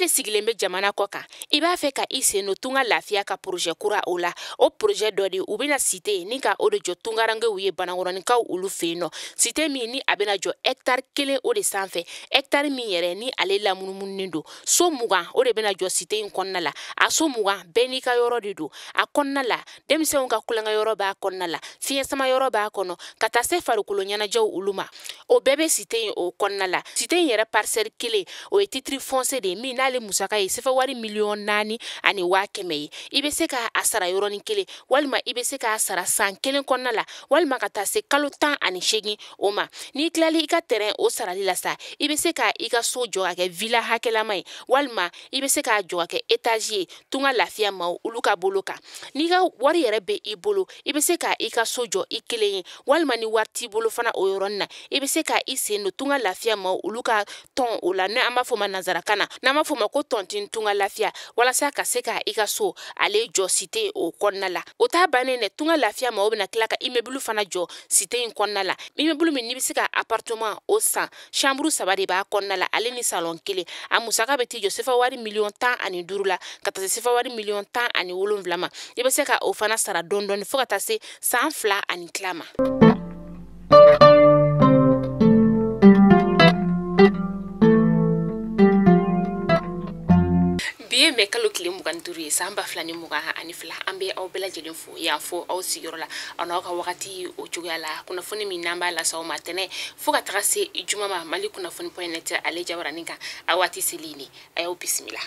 de sigilen bɛ jamana kɔ kan I b'a fɛ ka I sen no tunga lafiya ka projet kura o la o projet dɔ de u bɛna cité ni ka o de jɔ tungarangew ye banakɔrɔnikaw olu fɛ no cité min ni a bɛna jɔ hectare 1 o de sanfɛ hectare min yɛrɛ ni ale lamunumunnen do so 20 o de bɛna jɔ cité in kɔnɔna la a so 20 bɛɛ n'i ka yɔrɔ de do a kɔnɔna la denmisɛnw ka kulonkɛ yɔrɔ b'a kɔnɔna la fiɲɛ sama yɔrɔ b'a kɔnɔ ka taa se farikolo ɲɛnajɛw olu ma o bɛɛ bɛ cité in o kɔnɔna la cité in yɛrɛ parcelle 1 o ye titre foncier de min n'ale musaka ye sefa wari miliyɔn 4 ani 100 ye I bɛ se ka a sara yɔrɔnin kelen walima I bɛ se ka sara san 1 kɔnɔna la walima ka taa se kalo 18 o ma n'i tilali I ka terrain o sarali la sa I bɛ se ka I ka so jɔ ka kɛ villa hakɛlama ye walima I bɛ se ka jɔ ka kɛ étage ye tunga lafiya ma olu ka bolo kan n'i ka wari yɛrɛ bɛ I bolo I bɛ se ka I ka so jɔ I kelen ye walima ni wari t'i bolo fana o yɔrɔnin na I bɛ se ka I sen no tunga lafiya ma olu ka tɔn o la n'an b'a fɔ ma nazarakan na n'an b'a fɔ ma ko tɔntin tunga lafiya walasa ka se ka I ka so ale jɔ cité o kɔnɔna la o t'a bannen dɛ tunga lafiya ma o bɛna tila ka immeuble fana jɔ cité in kɔnɔna la immeuble min n'i bɛ se ka appartement o san chambre 3 de b'a kɔnɔna la ale ni salon 1 a musaka bɛ t'i jɔ sefa wari miliyɔn 15 la ka taa se sefa wari miliyɔn 17 ma I bɛ se ka o fana sara dɔɔni fo ka taa se san 2 ani tila ma biye me kalo kile 25 ye san 2022 an bɛ aw bɛɛ lajɛlen fo yan fo aw sigiyɔrɔ la an'aw ka wagati o cogoya la kunnafoni min n'an b'a lasa aw ma tɛnɛ fo ka taga se juma ma Mali kunnafoni.net ale jabaranin kan a waati seli ni a y'aw bisimila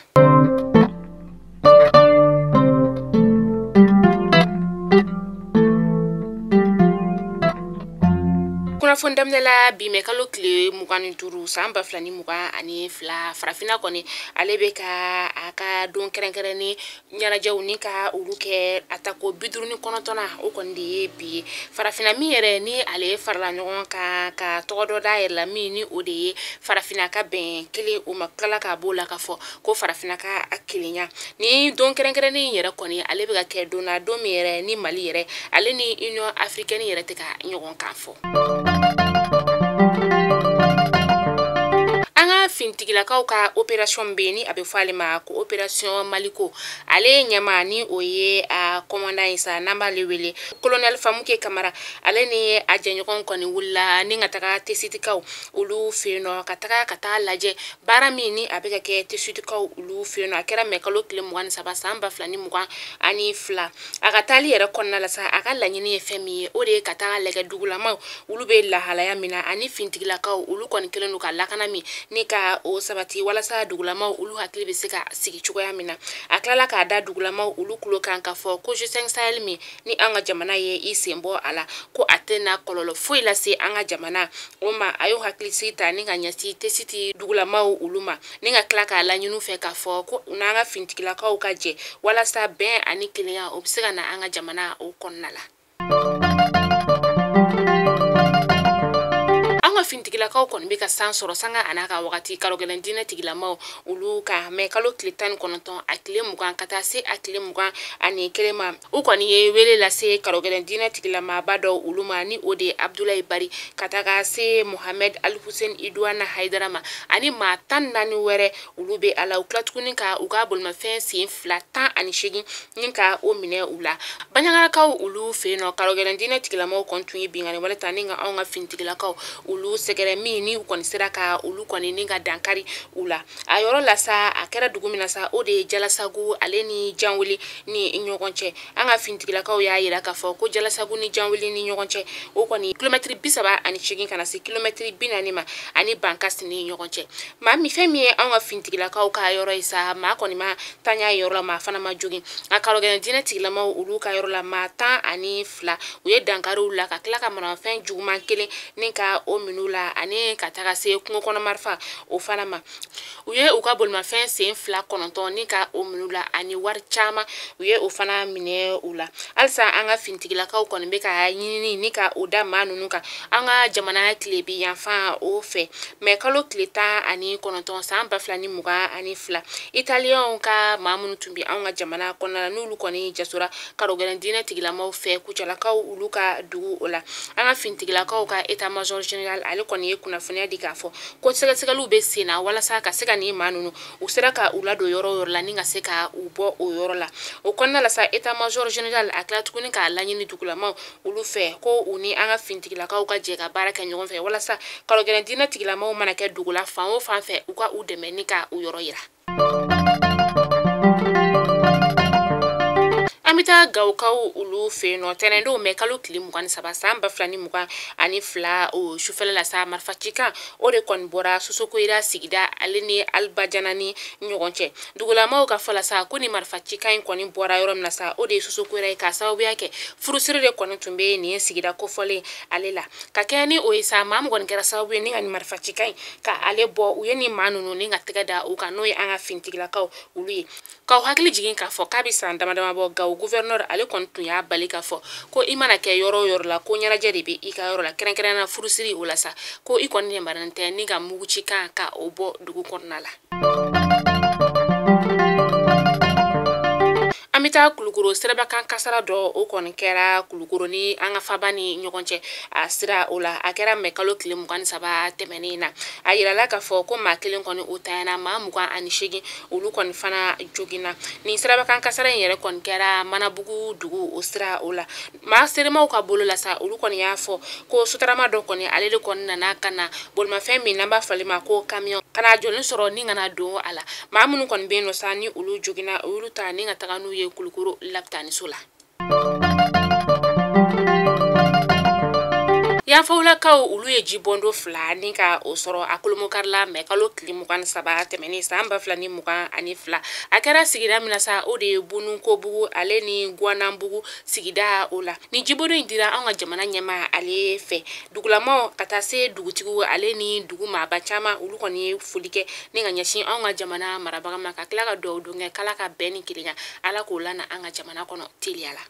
kunnafoni daminɛ la bi me kalo kile 25 san 2022 farafina kɔni ale bɛ ka a ka don kɛrɛnkɛrɛnni ɲɛnajɛw ni ka olu kɛ atako 59 o kɔni de ye bi farafina min yɛrɛ ni ale farala ɲɔgɔn kan ka tɔgɔ dɔ da yɛrɛ la min ni o de ye farafina ka bɛn kelen o ma kala ka b'o la ka fɔ ko farafina ka kelenya ni don kɛrɛnkɛrɛnni yɛrɛ kɔni ale bɛ ka kɛ donna don min yɛrɛ ni Mali yɛrɛ ale ni Union africaine yɛrɛ tɛ ka ɲɔgɔn kan fɔ fintigilakaw ka opération bɛ ni a bɛ fɔ ale ma ko opération Maliko ale ɲɛma ni o ye a commandant ye sa n'an b'ale wele colonel Famuke Kamara ale ni a jɛɲɔgɔn kɔni wulila ni ka taga tesitikaw olu fɛ nɔ ka taa lajɛ baara min ni a bɛ ka kɛ tesitikaw olu fɛ nɔ a kɛra mɛ kalo tile 23 san 2022 a ka taali yɛrɛ kɔnɔna la sa a ka laɲini ye fɛn min ye o de ye ka taga lagɛ dugulamaw olu bɛ lahalaya min na ani fintigilakaw olu kɔni kelen do ka lakana min ni ka o sabati walasa dugulamaw olu hakili bɛ se ka sigi cogoya min na a tilala k'a da dugulamaw olu kulo kan ka fɔ ko G5 Sahel min ni an ka jamana ye I sen bɔ a la ko a tɛna kɔlɔlɔ foyi lase an ka jamana o ma a y'o hakili sigi ta ni ka ɲɛsin tesiti dugulamaw olu ma ni ka tila k'a laɲini fɛ k'a fɔ ko n'an ka fintigilakaw ka jɛ walasa bɛn ani kelenya o bɛ se ka na an ka jamana o kɔnɔna la fintigilakaw kɔni bɛ ka san sɔrɔ sanga an'a ka wagati karogɛlɛn diinɛ tigilamaw olu ka mɛ kalo tile 19 a tile 20 ka taa se a tile 21 ma u kɔni ye wele lase karogɛlɛn diinɛ tigilamaba dɔ olu ma ni o de Abdulaye Bari ka taga se Mohamed Al Hussein Idwana Haidara ma ani maa 14 wɛrɛ olu bɛ ala u tila tuguni ka u ka bolimafɛn sen 218 ni ka o minɛ u la banyagalakaw olu fɛ nɔ karogɛlɛn diinɛ tigilamaw kɔni tun ye bingani wale ta ni ka anw ka fintigilakaw olu sɛgɛrɛ min ni u kɔni sera ka olu kɔni ni ka dankari u la a yɔrɔ la sa a kɛra dugu min na sa o de ye Jalasagu ale ni Janwili ni ɲɔgɔn cɛ an ka fintigilakaw y'a yira k'a fɔ ko Jalasagu ni Janwili ni ɲɔgɔn cɛ o kɔni kilomɛtiri 38 kana se kilomɛtiri 40 ma ani Bankasi ni ɲɔgɔn cɛ maa min fɛn min ye an ka fintigilakaw ka yɔrɔ ye sa maa kɔni ma tanya yɔrɔ la maa fana ma jogin a karogɛlɛn diinɛ tigilamaw olu ka yɔrɔ la maa 12 u ye dankari u la ka tila ka manafɛn juguman kelen ni ka o minɛ la ani ka taga se kungo kɔnɔ marifa o fana ma u ye u ka bolimafɛn sen 29 ni ka o minɛ la ani wari caman u ye o fana minɛ u la halisa an ka fintigilakaw kɔni bɛ ka ɲinini ni ka o da maa ninnu kan an ka jamana tile bi yanfan o fɛ mɛ kalo tile 19 san 2022 italiyɛnw ka maa minnu tun bɛ an ka jamana kɔnɔna la n'olu kɔni jasora karogɛlɛn diinɛ tigilamaw fɛ kucalakaw olu ka dugu o la an ka fintigilakaw ka état major général ale kɔni kɔni ye kunnafoniya di k'a fɔ ko sɛgɛsɛgɛliw bɛ sen na walasa ka se ka nin maa ninnu u sera ka u ladon yɔrɔ o yɔrɔ la ni ka se ka u bɔ o yɔrɔ la o kɔnɔna la sa état major général a tila tuguni k'a laɲini dugulamaw olu fɛ ko u ni an ka finitigilakaw ka jɛ ka baara kɛ ɲɔgɔn fɛ walasa kalogɛlɛn diinɛ tigilamaw mana kɛ dugu la fan o fan fɛ u ka u dɛmɛ ni ka u yɔrɔ yira. Amita gawkaw ulu fe no tenendo me kalo tili 23 san 2022 o shufele la sa marfachika o de kon bora sosoko ira sigida aleni albajanani ɲɔgɔn dugulamaw ka fala sa ko ni marfachika in kɔni bora yɔrɔ min sa o de sosoko ira ka sababu yake furusiri de kɔni tumbe ni sigida kofɔlen ale la ka kɛ ni o ye sa maa mɔgɔni kɛra sababu ye ni ka ni marfachika in ka ale bɔ u ye ni maa ninnu ni ka tɛgɛ da u kan n'o ye an ka fintigilakaw ulu ye k'aw hakili jigin k'a fɔ k'a bɛ san damadama bɔ gawo gouverneur ale kɔni tun y'a bali k'a fɔ ko i mana kɛ yɔrɔ o yɔrɔ la ko ɲɛnajɛ de bɛ i ka yɔrɔ la kɛrɛnkɛrɛnna furusiri o la sa ko i kɔni yamarualen tɛ ni ka muguci kan ka o bɔ dugu kɔnɔna la. Amita kulukoro sirabakan kasara dɔ o kɔni kɛra kulukoro ni an ka faba ni ɲɔgɔn cɛ a sira o la a kɛra mɛ kalo tile 23 tɛmɛnen na a yirala k'a fɔ ko maa kelen kɔni o tayana maa 28 olu kɔni fana joginna ni sirabakan kasara in yɛrɛ kɔni kɛra manabugu dugu o sira o la maa seremaw ka bolo la sa olu kɔni y'a fɔ ko sotarama dɔ kɔni ale de kɔni nana ka na bolimafɛn min n'an b'a fali ma ko camion kana jɔlen sɔrɔ ni kana don a la maa minnu kɔni bɛ yen nɔ sa ni olu joginna olu ta ni ka taga n'u ye kulukoro lapitaniso la. Yanfawlakaw ulu ye jibondo fila ni ka o sɔrɔ a kolomokarila mɛ kalo tile 23 tɛmɛnen san 2022 a kɛra sigida min na sa o de ye Bununkobugu ale ni Guananbugu sigida o la ni jibondo in dira an ka jamana ɲɛma ale fɛ dugulamaw ka taa se dugutigiw ale ni dugu maaba caman ulu kɔni ye foli kɛ ni ka ɲɛsin an ka jamana marabaga ma ka tila ka dugawu don kɛ k'Ala ka bɛn ni kelenya Ala k'o lana an ka jamana kɔnɔ teliya la.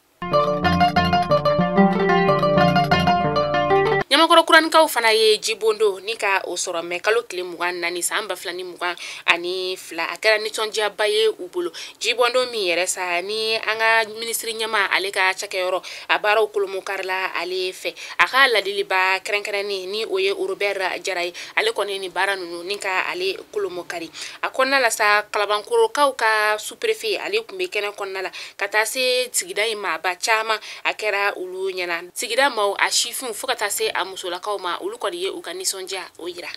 Nyamakɔrɔ kuranikaw fana ye jibondo ni ka o sɔrɔ mɛ kalo tile 24 san 2022 a kɛra nisɔndiyaba ye u bolo jibondo min yɛrɛ sa ni an ka minisiri ɲɛma ale ka cakɛyɔrɔ a baaraw kolomokarila ale fɛ a ka ladiliba kɛrɛnkɛrɛnni ni o ye Robert Jara ye ale kɔni ni baara ninnu ni ka ale kolomokari a kɔnɔna la sa kalabankorokaw ka sous-préfet ale tun bɛ kɛnɛ kɔnɔna la ka taa se sigida in maaba caman a kɛra ulu ɲɛna sigida maaw a sifin fo ka taa se a musolakaw ma olu kɔni ye u ka nisɔndiya o yira.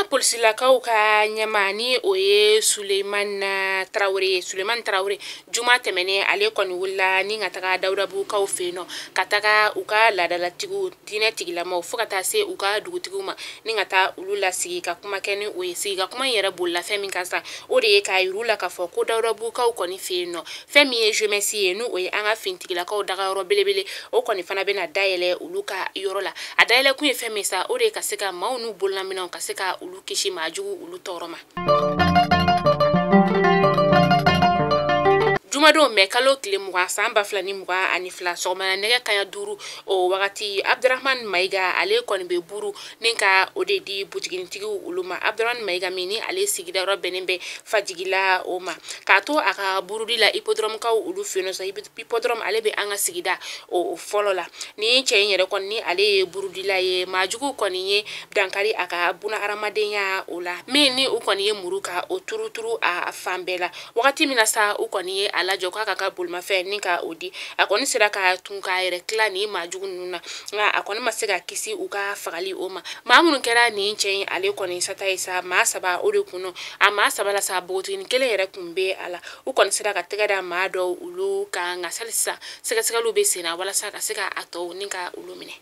Polisilakaw ka ɲɛma ni o ye Sulemani Traoré juma tɛmɛnen ale kɔni wulila ni ka taga Dawudabugukaw fɛ yen nɔ ka taga u ka laadalatigiw diinɛ tigilamaw fo ka taa se u ka dugutigiw ma ni ka taa olu lasigi ka kuma kɛ ni o ye sigi ka kuma in yɛrɛ bolila fɛn min kan sa o de ye k'a yiru la k'a fɔ ko Dawudabugukaw kɔni fɛ yen nɔ fɛn min ye jeunesse ye n'o ye an ka finitigilakaw dagayɔrɔ belebele o kɔni fana bɛna dayɛlɛ olu ka yɔrɔ la a dayɛlɛ kun ye fɛn min sa o de ye ka se ka maaw n'u bololaminɛw ka se ka olu kisi maajugu ulu tɔɔrɔ ma. Jumadon mɛ kalo tile 20 san 2022 sɔgɔmana nɛgɛ kaɲa 5 o wagati Abdurahmane Mayiga ale kɔni bɛ buru ni ka o de di butigitigiw olu ma Abdurahmane Mayiga min ni ale sigida yɔrɔ bɛnnen bɛ Fajigila o ma k'a to a ka burudi la hippodrome-kaw olu fɛ yen nɔ sa hippodrome ale bɛ an ka sigida o fɔlɔ la ni cɛ in yɛrɛ kɔni ni ale ye burudila ye maajugu kɔni ye dankari a ka buna hadamadenya o la min ni u kɔni ye muru ka o turuturu a fan bɛɛ la wagati min na sa u kɔni ye lajɔ k'a ka bolimafɛn ni ka o di a kɔni sera ka tun k'a yɛrɛ tila ni maajugu ninnu na nka a kɔni ma se ka kisi u ka fagali o ma maa minnu kɛra nin cɛ in ale kɔni sata ye sa maa 3 o de kun a maa 3 la sa bogotigini kelen yɛrɛ kun bɛ a la u kɔni sera ka tɛgɛ da maa dɔw olu kan nka salisa sɛgɛsɛgɛliw bɛ sen na walasa ka se ka a tɔw ni ka olu minɛ.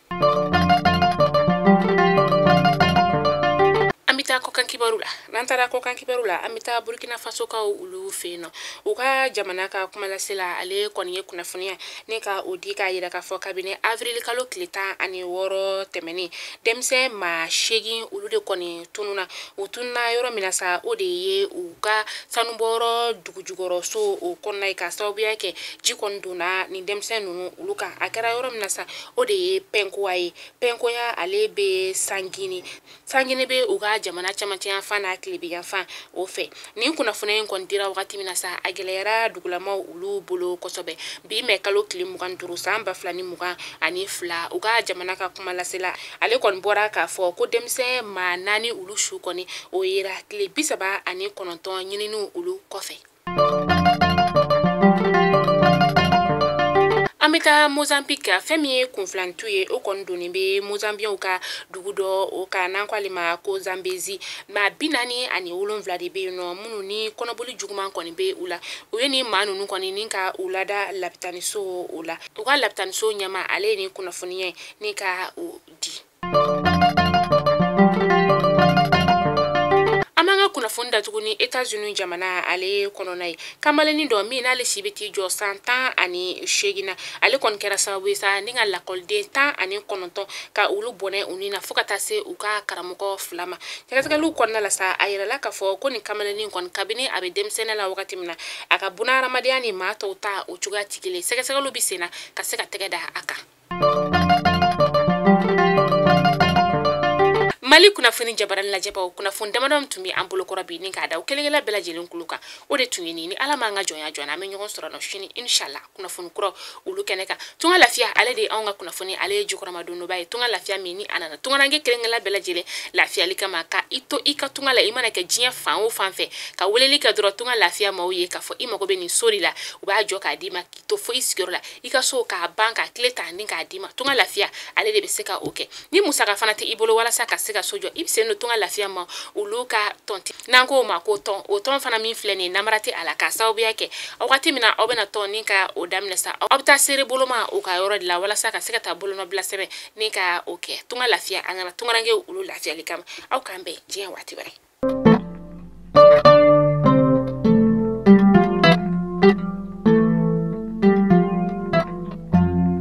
Amita kokan kibaru la nantara kokan kibaru la amita Burkina Faso ka ulu fɛ yen nɔ u ka jamana ka kumalasela ale kɔni ye kunnafoniya ni ka o di k'a yira k'a fɔ kabini avril kalo tile 16 tɛmɛnen denmisɛn maa 8 olu de kɔni tununa u tununa yɔrɔ min na sa o de ye u ka sanubɔyɔrɔ dugujukɔrɔso o kɔnɔna ye ka sababuya kɛ ji kɔni donna ni denmisɛn ninnu olu kan a kɛra yɔrɔ min na sa o de ye Pɛnkoya ye Pɛnkoya ale bɛ Sangini bɛ u ka jamana jamana camancɛ yan fan n'a tilebi yan fan o fɛ nin kunnafoni in kɔni dira wagati min na sa a gɛlɛyara dugulamaw olu bolo kosɛbɛ bi mɛ kalo tile 25 san 2022 u ka jamana ka kuma lasela ale kɔni bɔra k'a fɔ ko denmisɛn maa 4 olu su kɔni o yera tile 39 ɲininiw olu kɔfɛ. An bɛ taa Mozambique fɛn min ye kunfilantu ye o kɔni donnen bɛ Mozambiens ka dugu dɔ o ka n'an ko ale ma ko Zambezi maa 47 de bɛ yen nɔ minnu ni kɔnɔboli juguman kɔni bɛ u la u ye ni maa ninnu kɔni ni ka u lada lapitaniso o la u ka lapitaniso ɲɛma ale ye ni kunnafoniya ye ni ka o di. Kunnafoni datuguni États-Unis jamana ale kɔnɔna ye kamaleni dɔ min n'ale si bɛ t'i jɔ san 18 na ale kɔni kɛra sababu ye sa ni ka lakɔliden 19 ka olu bɔnɛ u ni na fo ka taa se u ka karamɔgɔ 2 ma sɛgɛsɛgɛliw kɔnɔna la sa a yirala k'a fɔ ko nin kamaleni kɔni kabini a bɛ denmisɛnnin la wagati min na a ka bunahadamadenya ni maa tɔw ta o cogoya tɛ kelen sɛgɛsɛgɛliw bɛ sen na ka se ka tɛgɛ da a kan. Mali kunnafoni jabarani lajɛbaw kunnafoni damadɔ tun bɛ an bolokɔrɔ bi ni k'a da o kelenkelen bɛɛ lajɛlen kulo kan o de tun ye ni ala m'an ka jɔnya jɔn an bɛ ɲɔgɔn sɔrɔ nɔ sini inshallah kunnafoni kura olu kɛnɛ kan tunga lafiya ale de anw ka kunnafoni ale ye jukɔrɔma dondoba ye tunga lafiya min ni anana tungarange kelenkelen bɛɛ lajɛlen lafiyali kama ka i to i ka tunga la i mana kɛ diɲɛ fan o fan fɛ ka weleli kɛ dɔrɔn tunga lafiya maaw ye k'a fɔ i mago bɛ nin so de la u b'a jɔ k'a d'i ma k'i to fo i sigiyɔrɔ la i ka so k'a ban ka tile ta ni k'a d'i ma tunga lafiya ale de bɛ se ka o kɛ ni musaka fana tɛ i bolo walasa ka se ka so jɔ i bɛ se no tunga lafiya ma olu ka tɔnti n'an ko ma ko tɔn o tɔn fana min filɛ nin namara tɛ a la k'a sababuya kɛ wagati min na aw bɛna tɔn ni ka o daminɛ sa aw bɛ taa seere boloma o ka yɔrɔ de la walasa ka se ka taa bolonɔ bila sɛbɛn ni ka o kɛ tunga lafiya an kana tungarange olu lafiyali kama aw k'an bɛn diɲɛ waati wɛrɛ.